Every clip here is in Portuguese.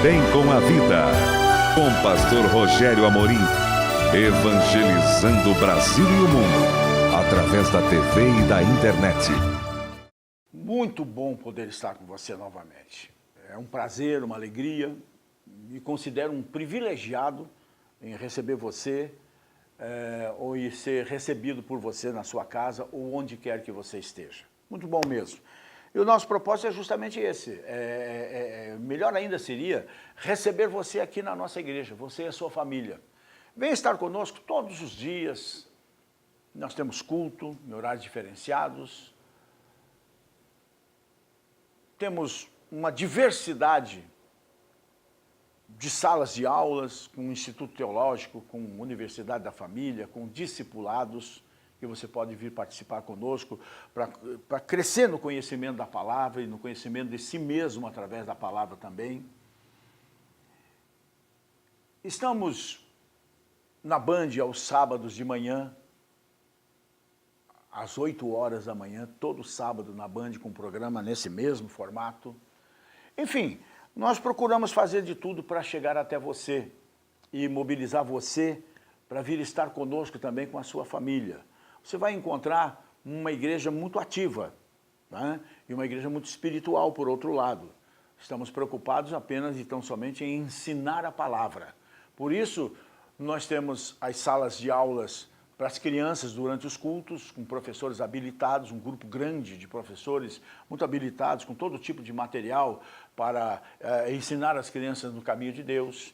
Bem com a Vida, com pastor Rogério Amorim, evangelizando o Brasil e o mundo, através da TV e da internet. Muito bom poder estar com você novamente. É um prazer, uma alegria, me considero um privilegiado em receber você, ou em ser recebido por você na sua casa ou onde quer que você esteja. Muito bom mesmo. E o nosso propósito é justamente esse. Melhor ainda seria receber você aqui na nossa igreja, você e a sua família. Venha estar conosco todos os dias. Nós temos culto em horários diferenciados. Temos uma diversidade de salas de aulas, com o Instituto Teológico, com a Universidade da Família, com discipulados, que você pode vir participar conosco para crescer no conhecimento da palavra e no conhecimento de si mesmo através da palavra também. Estamos na Band aos sábados de manhã, às 8 horas da manhã, todo sábado na Band com um programa nesse mesmo formato. Enfim, nós procuramos fazer de tudo para chegar até você e mobilizar você para vir estar conosco também com a sua família. Você vai encontrar uma igreja muito ativa, né? E uma igreja muito espiritual, por outro lado. Estamos preocupados apenas e tão somente em ensinar a palavra. Por isso, nós temos as salas de aulas para as crianças durante os cultos, com professores habilitados, um grupo grande de professores muito habilitados, com todo tipo de material para ensinar as crianças no caminho de Deus.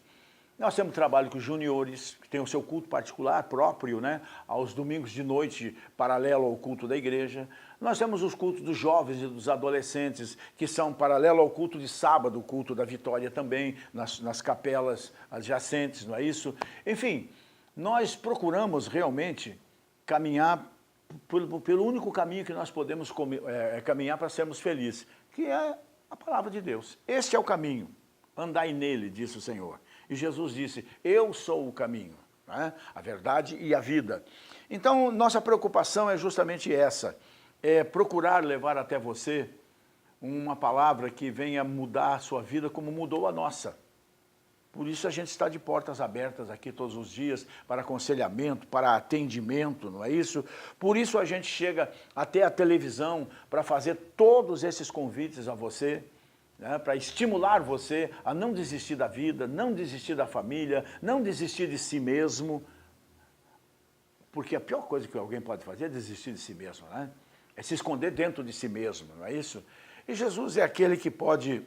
Nós temos trabalho com os juniores, que tem o seu culto particular próprio, né, aos domingos de noite, paralelo ao culto da igreja. Nós temos os cultos dos jovens e dos adolescentes, que são paralelo ao culto de sábado, o culto da Vitória também, nas capelas adjacentes, não é isso? Enfim, nós procuramos realmente caminhar pelo único caminho que nós podemos caminhar para sermos felizes, que é a palavra de Deus. Este é o caminho, andai nele, disse o Senhor. E Jesus disse, eu sou o caminho, né? A verdade e a vida. Então, nossa preocupação é justamente essa, é procurar levar até você uma palavra que venha mudar a sua vida como mudou a nossa. Por isso a gente está de portas abertas aqui todos os dias para aconselhamento, para atendimento, não é isso? Por isso a gente chega até a televisão para fazer todos esses convites a você, né, para estimular você a não desistir da vida, não desistir da família, não desistir de si mesmo. Porque a pior coisa que alguém pode fazer é desistir de si mesmo, né? É se esconder dentro de si mesmo, não é isso? E Jesus é aquele que pode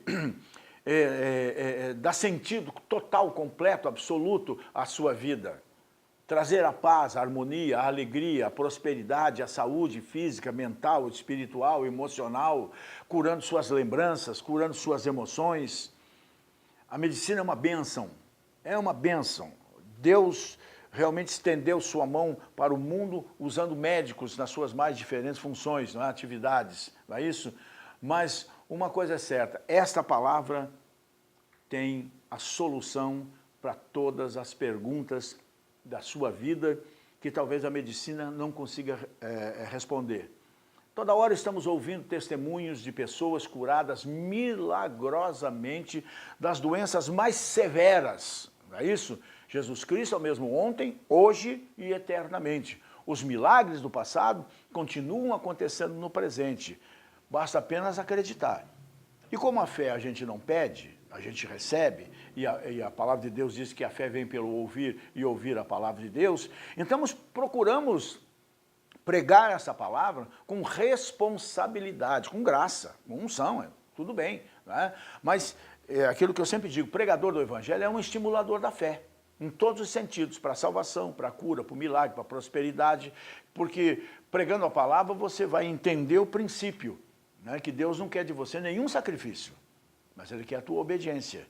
dar sentido total, completo, absoluto à sua vida. Trazer a paz, a harmonia, a alegria, a prosperidade, a saúde física, mental, espiritual, emocional, curando suas lembranças, curando suas emoções. A medicina é uma bênção, é uma bênção. Deus realmente estendeu sua mão para o mundo usando médicos nas suas mais diferentes funções, não é? Atividades, não é isso? Mas uma coisa é certa, esta palavra tem a solução para todas as perguntas da sua vida que talvez a medicina não consiga responder. Toda hora estamos ouvindo testemunhos de pessoas curadas milagrosamente das doenças mais severas, não é isso? Jesus Cristo é o mesmo ontem, hoje e eternamente. Os milagres do passado continuam acontecendo no presente. Basta apenas acreditar. E como a fé a gente não pede, a gente recebe, e a palavra de Deus diz que a fé vem pelo ouvir e ouvir a palavra de Deus, então nós procuramos pregar essa palavra com responsabilidade, com graça, com unção, tudo bem, né? Mas aquilo que eu sempre digo, pregador do evangelho é um estimulador da fé, em todos os sentidos, para a salvação, para a cura, para o milagre, para a prosperidade, porque pregando a palavra você vai entender o princípio, né, que Deus não quer de você nenhum sacrifício, mas Ele quer a tua obediência.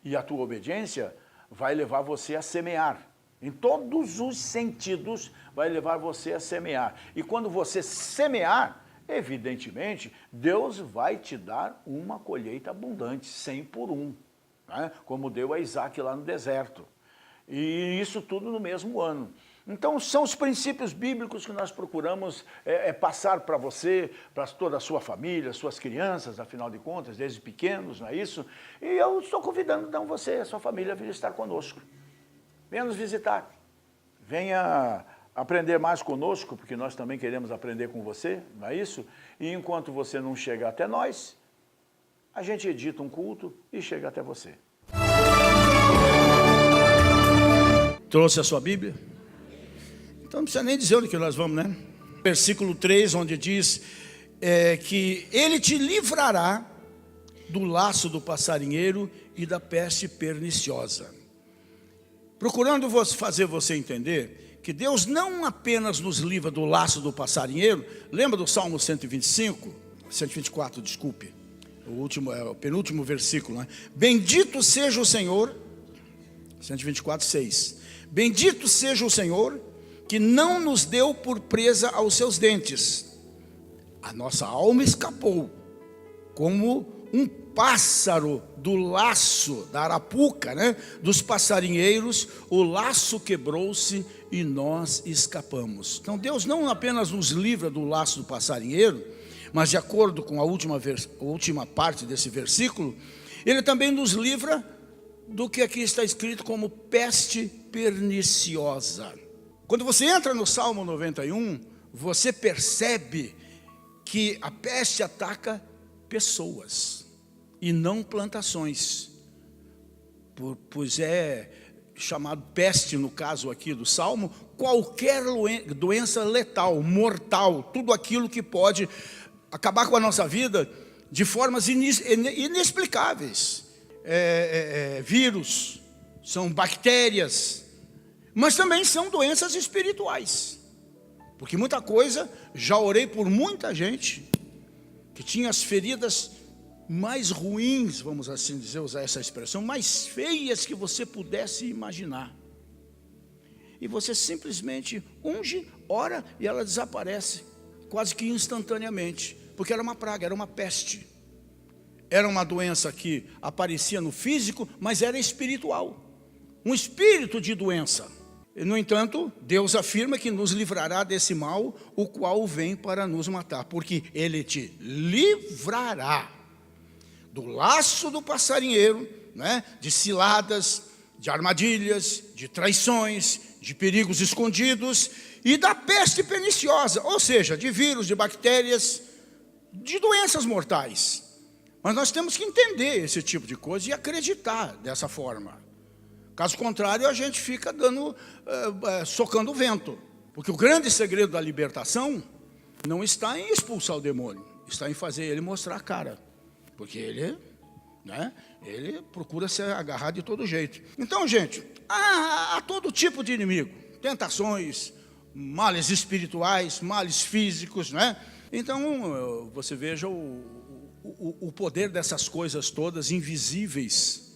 E a tua obediência vai levar você a semear. Em todos os sentidos vai levar você a semear. E quando você semear, evidentemente, Deus vai te dar uma colheita abundante, 100 por 1, né, como deu a Isaac lá no deserto. E isso tudo no mesmo ano. Então, são os princípios bíblicos que nós procuramos passar para você, para toda a sua família, suas crianças, afinal de contas, desde pequenos, não é isso? E eu estou convidando, então, você e a sua família a vir estar conosco. Venha nos visitar. Venha aprender mais conosco, porque nós também queremos aprender com você, não é isso? E enquanto você não chegar até nós, a gente edita um culto e chega até você. Trouxe a sua Bíblia? Então não precisa nem dizer onde que nós vamos, né? Versículo 3, onde diz que ele te livrará do laço do passarinheiro e da peste perniciosa. Procurando fazer você entender que Deus não apenas nos livra do laço do passarinheiro. Lembra do Salmo 124, desculpe. O penúltimo versículo, né? Bendito seja o Senhor, 124, 6. Bendito seja o Senhor, que não nos deu por presa aos seus dentes. A nossa alma escapou, como um pássaro do laço, da arapuca, né? Dos passarinheiros, o laço quebrou-se e nós escapamos. Então Deus não apenas nos livra do laço do passarinheiro, mas de acordo com a última parte desse versículo, Ele também nos livra do que aqui está escrito como peste perniciosa. Quando você entra no Salmo 91, você percebe que a peste ataca pessoas e não plantações. Pois é chamado peste, no caso aqui do Salmo, qualquer doença letal, mortal, tudo aquilo que pode acabar com a nossa vida de formas inexplicáveis. Vírus, são bactérias, mas também são doenças espirituais. Porque muita coisa, já orei por muita gente que tinha as feridas mais ruins, vamos assim dizer, usar essa expressão, mais feias que você pudesse imaginar. E você simplesmente unge, ora e ela desaparece, quase que instantaneamente, porque era uma praga, era uma peste. Era uma doença que aparecia no físico, mas era espiritual. Um espírito de doença. No entanto, Deus afirma que nos livrará desse mal, o qual vem para nos matar. Porque Ele te livrará do laço do passarinheiro, né? De ciladas, de armadilhas, de traições, de perigos escondidos e da peste perniciosa. Ou seja, de vírus, de bactérias, de doenças mortais. Mas nós temos que entender esse tipo de coisa e acreditar dessa forma. Caso contrário, a gente fica socando o vento. Porque o grande segredo da libertação não está em expulsar o demônio, está em fazer ele mostrar a cara. Porque ele procura se agarrar de todo jeito. Então, gente, há todo tipo de inimigo. Tentações, males espirituais, males físicos, né? Então, você veja o poder dessas coisas todas invisíveis.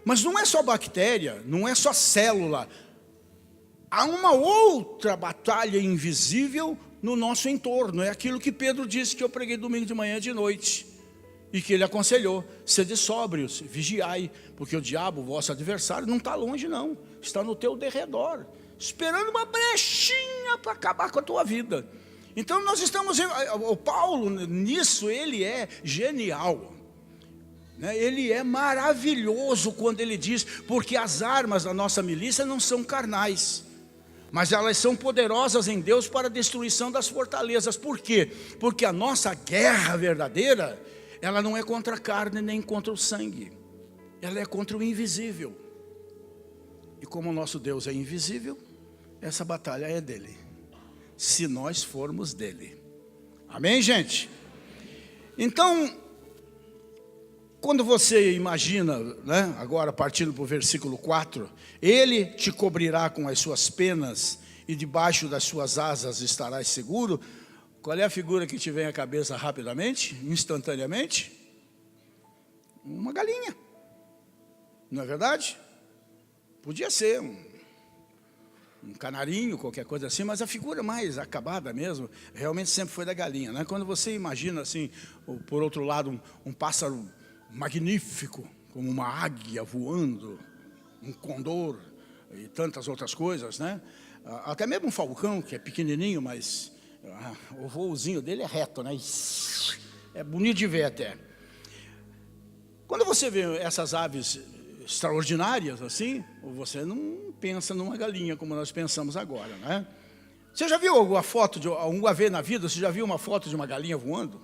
Mas não é só bactéria, não é só célula. Há uma outra batalha invisível no nosso entorno. É aquilo que Pedro disse, que eu preguei domingo de manhã e de noite. E que ele aconselhou: sede sóbrios, vigiai, porque o diabo, vosso adversário, não está longe não. Está no teu derredor, esperando uma brechinha para acabar com a tua vida. Então nós estamos, o Paulo nisso ele é genial, né? Ele é maravilhoso quando ele diz, porque as armas da nossa milícia não são carnais, mas elas são poderosas em Deus para a destruição das fortalezas. Por quê? Porque a nossa guerra verdadeira, ela não é contra a carne nem contra o sangue, ela é contra o invisível. E como o nosso Deus é invisível, essa batalha é dele, se nós formos dele. Amém, gente? Então, quando você imagina, né, agora partindo para o versículo 4, ele te cobrirá com as suas penas e debaixo das suas asas estarás seguro. Qual é a figura que te vem à cabeça rapidamente, instantaneamente? Uma galinha, não é verdade? Podia ser um canarinho, qualquer coisa assim, mas a figura mais acabada mesmo, realmente sempre foi da galinha, né? Quando você imagina assim, por outro lado, um pássaro magnífico, como uma águia voando, um condor e tantas outras coisas, né? até mesmo um falcão, que é pequenininho, mas o voozinho dele é reto, né? É bonito de ver até. Quando você vê essas aves extraordinárias assim, você não pensa numa galinha como nós pensamos agora, né? Você já viu alguma foto, alguma vez na vida, você já viu uma foto de uma galinha voando?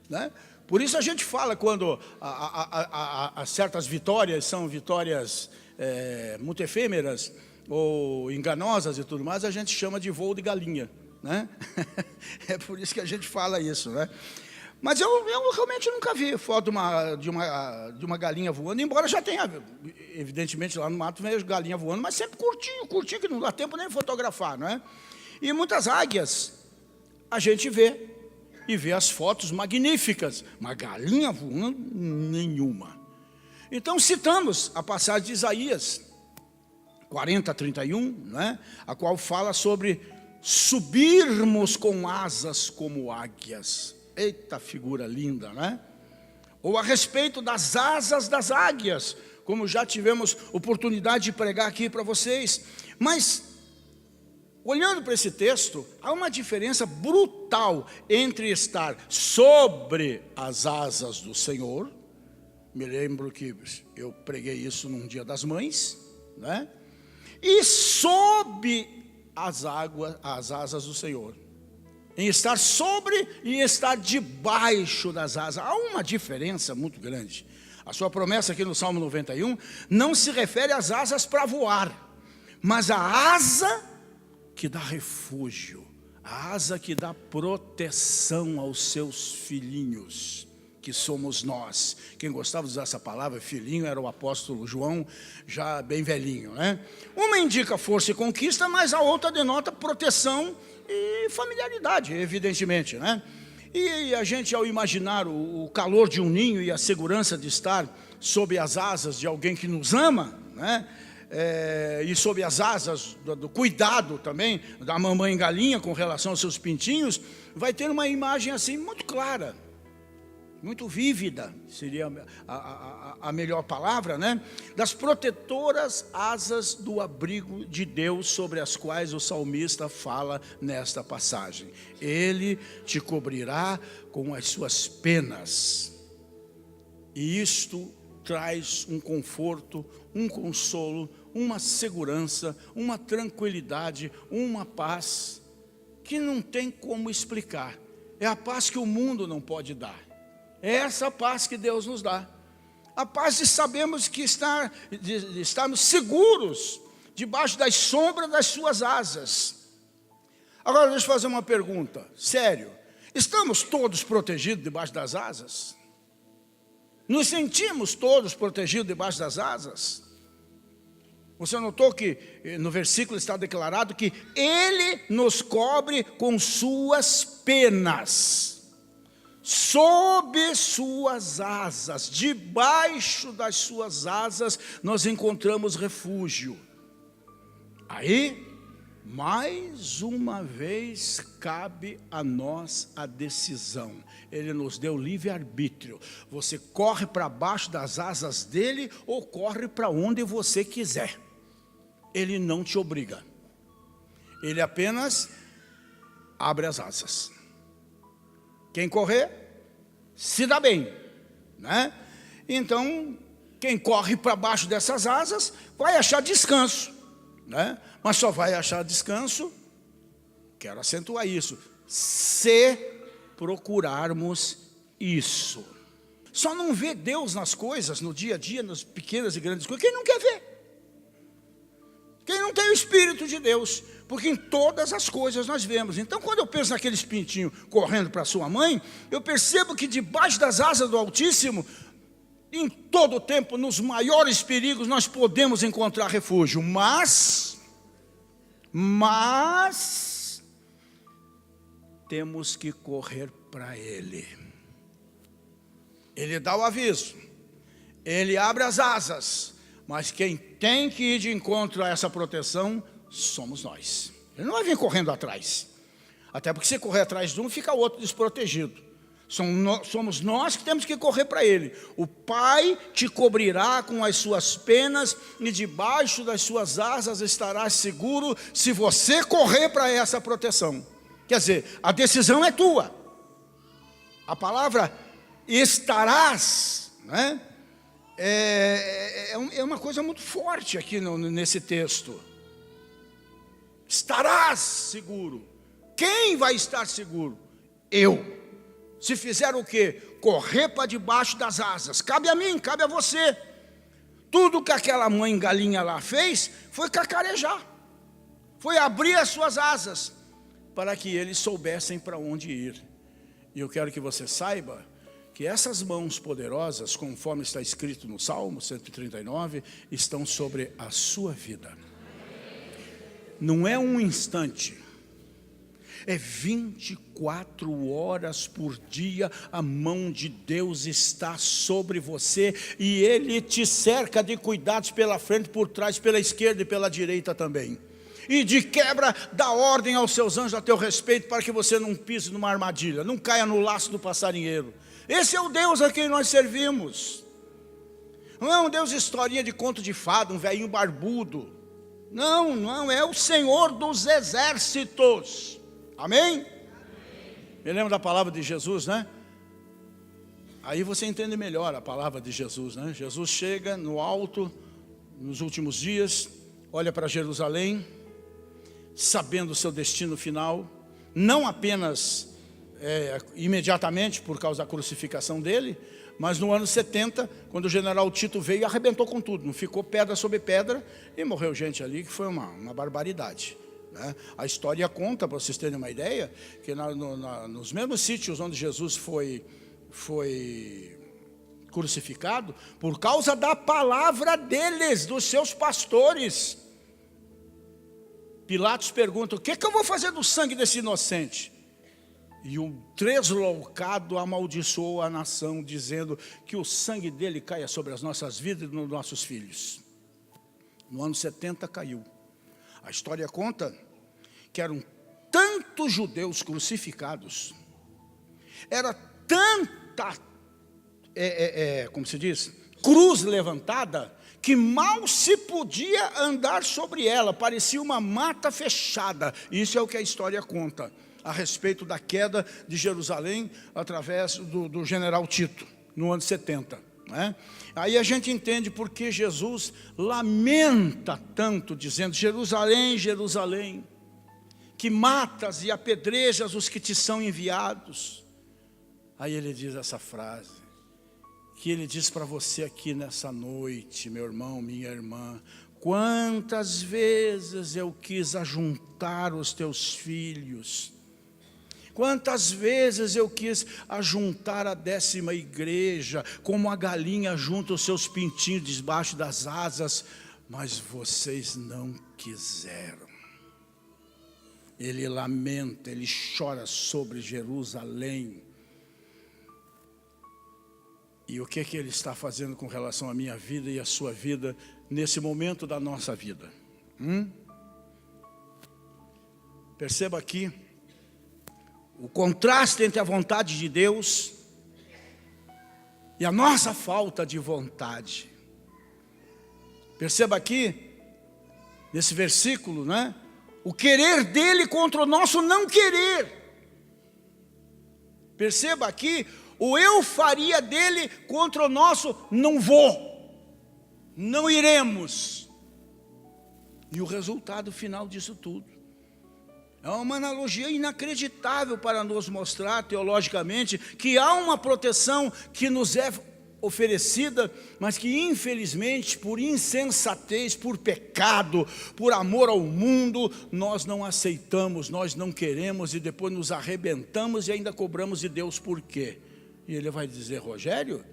Né? Por isso a gente fala quando certas vitórias são vitórias muito efêmeras ou enganosas e tudo mais, a gente chama de voo de galinha, né? É por isso que a gente fala isso, né? Mas eu realmente nunca vi foto de uma galinha voando, embora já tenha, evidentemente, lá no mato vejo galinha voando, mas sempre curtinho, que não dá tempo nem fotografar, não é? E muitas águias a gente vê, e vê as fotos magníficas, mas galinha voando, nenhuma. Então citamos a passagem de Isaías 40:31, né? A qual fala sobre subirmos com asas como águias. Eita figura linda, né? Ou a respeito das asas das águias, como já tivemos oportunidade de pregar aqui para vocês. Mas, olhando para esse texto, há uma diferença brutal entre estar sobre as asas do Senhor. Me lembro que eu preguei isso num Dia das Mães, né? E sob as asas do Senhor. Em estar sobre e estar debaixo das asas. Há uma diferença muito grande. A sua promessa aqui no Salmo 91 não se refere às asas para voar, mas a asa que dá refúgio, a asa que dá proteção aos seus filhinhos, que somos nós. Quem gostava de usar essa palavra, filhinho, era o apóstolo João, já bem velhinho, né? Uma indica força e conquista, mas a outra denota proteção e familiaridade, evidentemente, né? E a gente, ao imaginar o calor de um ninho e a segurança de estar sob as asas de alguém que nos ama, né? E sob as asas do cuidado também da mamãe galinha com relação aos seus pintinhos, vai ter uma imagem assim muito clara, muito vívida, seria a melhor palavra, né? Das protetoras asas do abrigo de Deus, sobre as quais o salmista fala nesta passagem. Ele te cobrirá com as suas penas, e isto traz um conforto, um consolo, uma segurança, uma tranquilidade, uma paz que não tem como explicar. É a paz que o mundo não pode dar. É essa paz que Deus nos dá. A paz de sabermos que estarmos seguros debaixo das sombras das suas asas. Agora deixa eu fazer uma pergunta, sério. Estamos todos protegidos debaixo das asas? Nos sentimos todos protegidos debaixo das asas? Você notou que no versículo está declarado que Ele nos cobre com suas penas. Sob suas asas, debaixo das suas asas, nós encontramos refúgio. Aí, mais uma vez, cabe a nós a decisão. Ele nos deu livre-arbítrio. Você corre para baixo das asas dele ou corre para onde você quiser. Ele não te obriga. Ele apenas abre as asas. Quem correr, se dá bem, né? Então, quem corre para baixo dessas asas, vai achar descanso, né? Mas só vai achar descanso, quero acentuar isso, se procurarmos isso. Só não vê Deus nas coisas, no dia a dia, nas pequenas e grandes coisas, quem não quer ver. Quem não tem o Espírito de Deus, porque em todas as coisas nós vemos. Então, quando eu penso naqueles pintinhos correndo para sua mãe, eu percebo que debaixo das asas do Altíssimo, em todo o tempo, nos maiores perigos, nós podemos encontrar refúgio. Mas temos que correr para Ele. Ele dá o aviso, Ele abre as asas, mas quem tem que ir de encontro a essa proteção somos nós. Ele não vai vir correndo atrás. Até porque se correr atrás de um, fica o outro desprotegido. Somos nós que temos que correr para Ele. O Pai te cobrirá com as suas penas e debaixo das suas asas estarás seguro se você correr para essa proteção. Quer dizer, a decisão é tua. A palavra estarás, né? É uma coisa muito forte aqui nesse texto. Estarás seguro. Quem vai estar seguro? Eu. Se fizer o quê? Correr para debaixo das asas. Cabe a mim, cabe a você. Tudo que aquela mãe galinha lá fez foi cacarejar. Foi abrir as suas asas para que eles soubessem para onde ir. E eu quero que você saiba que essas mãos poderosas, conforme está escrito no Salmo 139, estão sobre a sua vida. Não é um instante. É 24 horas por dia, a mão de Deus está sobre você e Ele te cerca de cuidados pela frente, por trás, pela esquerda e pela direita também. E de quebra, dá ordem aos seus anjos a teu respeito para que você não pise numa armadilha, não caia no laço do passarinheiro. Esse é o Deus a quem nós servimos. Não é um Deus de historinha de conto de fada, um velhinho barbudo. Não, é o Senhor dos exércitos. Amém? Me lembro da palavra de Jesus, né? Aí você entende melhor a palavra de Jesus, né? Jesus chega no alto, nos últimos dias, olha para Jerusalém, sabendo o seu destino final, não apenas imediatamente por causa da crucificação dele, mas no ano 70, quando o general Tito veio e arrebentou com tudo, não ficou pedra sobre pedra, e morreu gente ali, que foi uma barbaridade. Né? A história conta, para vocês terem uma ideia, que nos mesmos sítios onde Jesus foi crucificado, por causa da palavra deles, dos seus pastores, Pilatos pergunta: o que eu vou fazer do sangue desse inocente? E o tresloucado amaldiçoou a nação, dizendo que o sangue dele caia sobre as nossas vidas e nos nossos filhos. No ano 70 caiu. A história conta que eram tantos judeus crucificados, era tanta, como se diz, cruz levantada, que mal se podia andar sobre ela, parecia uma mata fechada. Isso é o que a história conta a respeito da queda de Jerusalém através do general Tito, no ano 70. Né? Aí a gente entende porque Jesus lamenta tanto, dizendo: Jerusalém, Jerusalém, que matas e apedrejas os que te são enviados. Aí ele diz essa frase, que ele diz para você aqui nessa noite, meu irmão, minha irmã: quantas vezes eu quis ajuntar os teus filhos, quantas vezes eu quis ajuntar a 10ª igreja, como a galinha junta os seus pintinhos debaixo das asas, mas vocês não quiseram. Ele lamenta, ele chora sobre Jerusalém. E o que ele está fazendo com relação à minha vida e à sua vida, nesse momento da nossa vida? Perceba aqui o contraste entre a vontade de Deus e a nossa falta de vontade. Perceba aqui, nesse versículo, né? O querer dele contra o nosso não querer. Perceba aqui, o eu faria dele contra o nosso não vou, não iremos. E o resultado final disso tudo é uma analogia inacreditável para nos mostrar teologicamente que há uma proteção que nos é oferecida, mas que infelizmente por insensatez, por pecado, por amor ao mundo, nós não aceitamos, nós não queremos e depois nos arrebentamos e ainda cobramos de Deus por quê? E ele vai dizer: Rogério,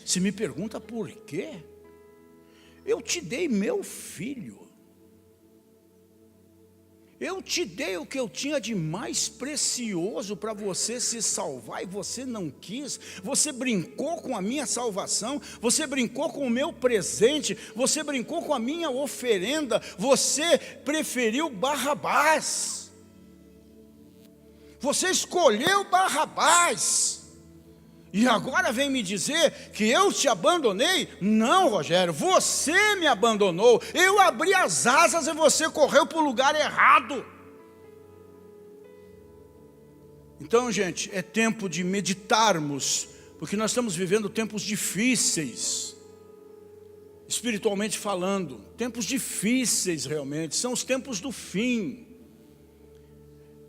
se me pergunta por quê, eu te dei meu filho. Eu te dei o que eu tinha de mais precioso para você se salvar e você não quis. Você brincou com a minha salvação, você brincou com o meu presente, você brincou com a minha oferenda, você preferiu Barrabás. Você escolheu Barrabás. E agora vem me dizer que eu te abandonei? Não, Rogério, você me abandonou. Eu abri as asas e você correu para o lugar errado. Então, gente, é tempo de meditarmos, porque nós estamos vivendo tempos difíceis, espiritualmente falando, tempos difíceis realmente, são os tempos do fim.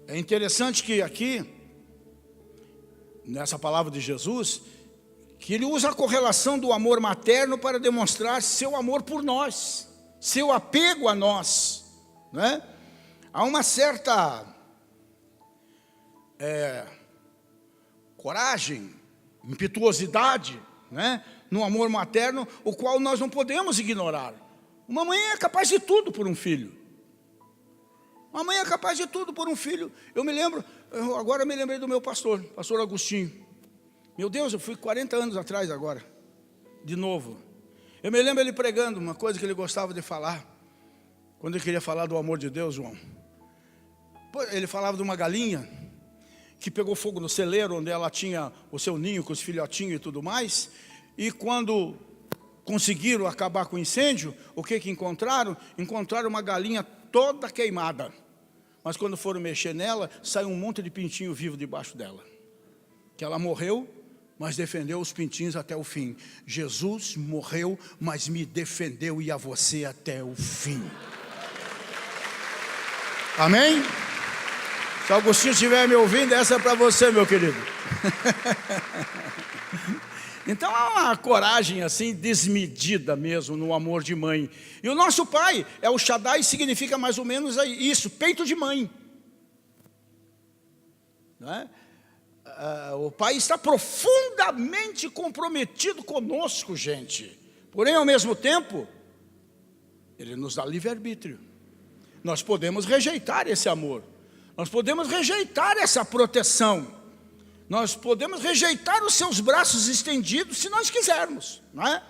É interessante que aqui, nessa palavra de Jesus, que ele usa a correlação do amor materno para demonstrar seu amor por nós, seu apego a nós, né? Há uma certa coragem, impetuosidade, né, no amor materno, o qual nós não podemos ignorar. Uma mãe é capaz de tudo por um filho. Uma mãe é capaz de tudo por um filho. Agora eu me lembrei do meu pastor Agostinho. Meu Deus, eu fui 40 anos atrás agora, de novo. Eu me lembro ele pregando uma coisa que ele gostava de falar, quando ele queria falar do amor de Deus, João. Ele falava de uma galinha que pegou fogo no celeiro, onde ela tinha o seu ninho com os filhotinhos e tudo mais, e quando conseguiram acabar com o incêndio, o que encontraram? Encontraram uma galinha toda queimada, mas quando foram mexer nela, saiu um monte de pintinho vivo debaixo dela, que ela morreu, mas defendeu os pintinhos até o fim. Jesus morreu, mas me defendeu e a você até o fim. Amém? Se Agostinho estiver me ouvindo, essa é para você, meu querido. Então há uma coragem assim desmedida mesmo no amor de mãe. E o nosso pai é o Shaddai, significa mais ou menos isso, peito de mãe. Não é? O pai está profundamente comprometido conosco, gente. Porém, ao mesmo tempo, ele nos dá livre-arbítrio. Nós podemos rejeitar esse amor. Nós podemos rejeitar essa proteção. Nós podemos rejeitar os seus braços estendidos se nós quisermos, não é?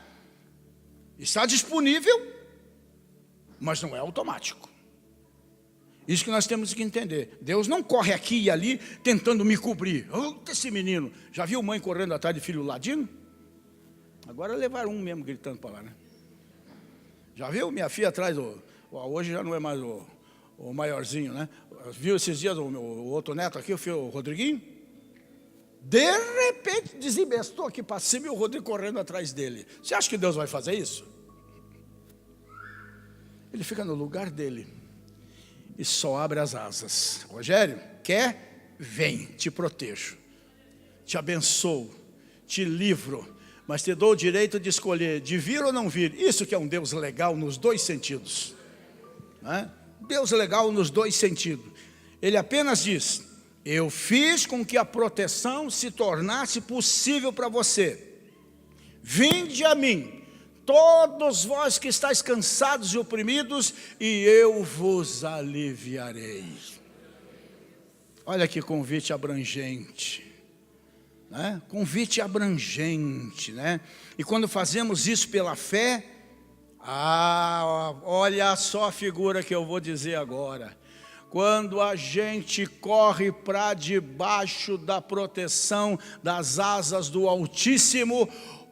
Está disponível, mas não é automático. Isso que nós temos que entender. Deus não corre aqui e ali tentando me cobrir. Esse menino, já viu mãe correndo atrás de filho ladino? Agora levaram um mesmo gritando para lá, né? Já viu minha filha atrás hoje já não é mais o maiorzinho, né? Viu esses dias o outro neto aqui, o Rodriguinho? De repente desembestou aqui para cima e o Rodrigo correndo atrás dele. Você acha que Deus vai fazer isso? Ele fica no lugar dele e só abre as asas. Rogério, quer? Vem, te protejo, te abençoo, te livro, mas te dou o direito de escolher, de vir ou não vir. Isso que é um Deus legal nos dois sentidos, né? Deus legal nos dois sentidos. Ele apenas diz: eu fiz com que a proteção se tornasse possível para você. Vinde a mim, todos vós que estáis cansados e oprimidos, e eu vos aliviarei. Olha que convite abrangente, né? Convite abrangente, né? E quando fazemos isso pela fé, olha só a figura que eu vou dizer agora. Quando a gente corre para debaixo da proteção das asas do Altíssimo,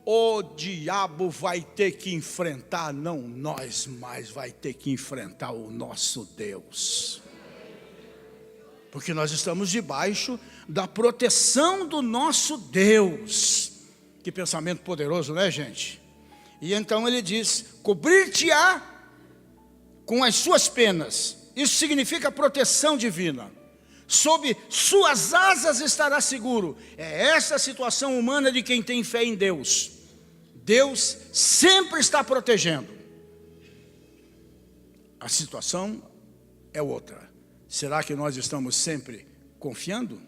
o diabo vai ter que enfrentar, não nós, mas vai ter que enfrentar o nosso Deus. Porque nós estamos debaixo da proteção do nosso Deus. Que pensamento poderoso, né, gente? E então ele diz: cobrir-te-á com as suas penas. Isso significa proteção divina. Sob suas asas estará seguro. É essa a situação humana de quem tem fé em Deus. Deus sempre está protegendo. A situação é outra. Será que nós estamos sempre confiando?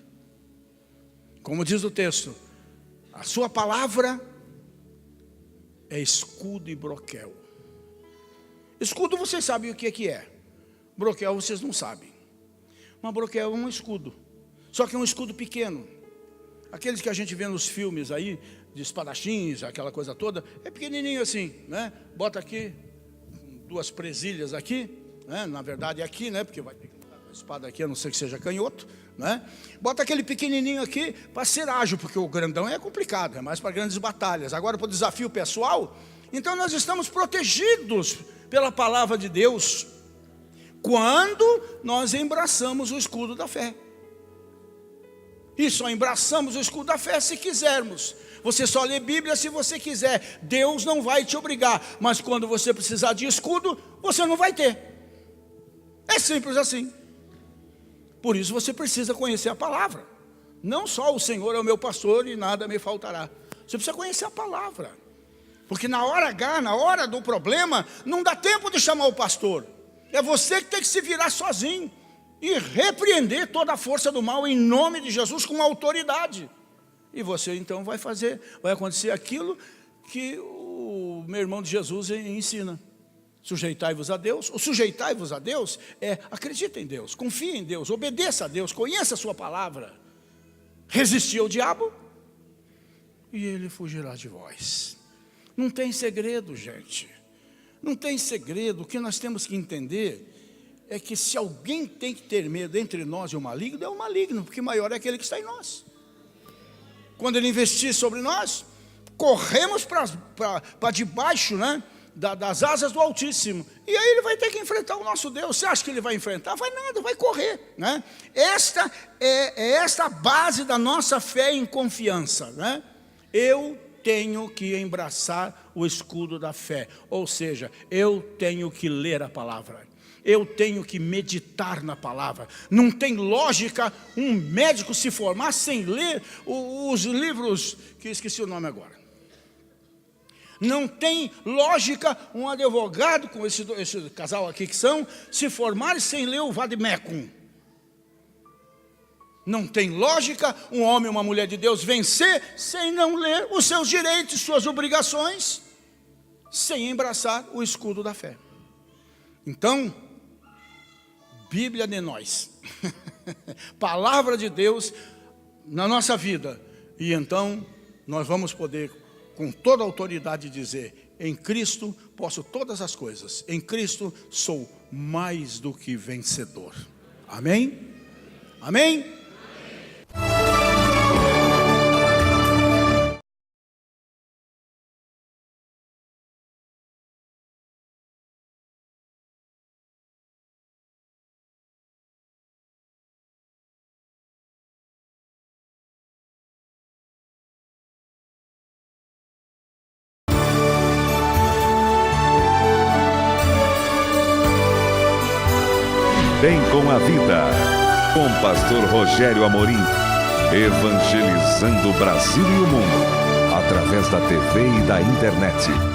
Como diz o texto, a sua palavra é escudo e broquel. Escudo vocês sabem o que é. Broquel vocês não sabem. Mas broquel é um escudo. Só que é um escudo pequeno. Aqueles que a gente vê nos filmes aí, de espadachins, aquela coisa toda, é pequenininho assim, né? Bota aqui, duas presilhas aqui, né? Na verdade é aqui, né? Porque vai ter que botar A espada aqui, a não ser que seja canhoto, né? Bota aquele pequenininho aqui para ser ágil, porque o grandão é complicado, é mais para grandes batalhas. Agora, para o desafio pessoal, então nós estamos protegidos pela palavra de Deus quando nós embraçamos o escudo da fé. E só embraçamos o escudo da fé se quisermos. Você só lê Bíblia se você quiser. Deus não vai te obrigar. Mas quando você precisar de escudo, você não vai ter. É simples assim. Por isso você precisa conhecer a palavra. Não só o Senhor é o meu pastor e nada me faltará. Você precisa conhecer a palavra. Porque na hora H, na hora do problema, não dá tempo de chamar o pastor. É você que tem que se virar sozinho e repreender toda a força do mal em nome de Jesus com autoridade. E você então vai acontecer aquilo que o meu irmão de Jesus ensina. Sujeitai-vos a Deus. O sujeitai-vos a Deus é acredita em Deus, confie em Deus, obedeça a Deus, conheça a sua palavra. Resistir ao diabo e ele fugirá de vós. Não tem segredo, gente. Não tem segredo. O que nós temos que entender é que se alguém tem que ter medo entre nós e o maligno, é o maligno, porque maior é aquele que está em nós. Quando ele investir sobre nós, corremos para debaixo, né, das asas do Altíssimo. E aí ele vai ter que enfrentar o nosso Deus. Você acha que ele vai enfrentar? Vai nada, vai correr, né? Esta é a base da nossa fé em confiança, né? Eu tenho que embraçar o escudo da fé. Ou seja, eu tenho que ler a palavra. Eu tenho que meditar na palavra. Não tem lógica um médico se formar sem ler os livros, que esqueci o nome agora. Não tem lógica um advogado, com esse casal aqui que são, se formar sem ler o Vademecum. Não tem lógica um homem ou uma mulher de Deus vencer sem não ler os seus direitos, suas obrigações, sem embraçar o escudo da fé. Então, Bíblia de nós, palavra de Deus na nossa vida, e então nós vamos poder com toda a autoridade dizer: em Cristo posso todas as coisas, em Cristo sou mais do que vencedor. Amém? Amém? Bem com a vida, com pastor Rogério Amorim, evangelizando o Brasil e o mundo, através da TV e da internet.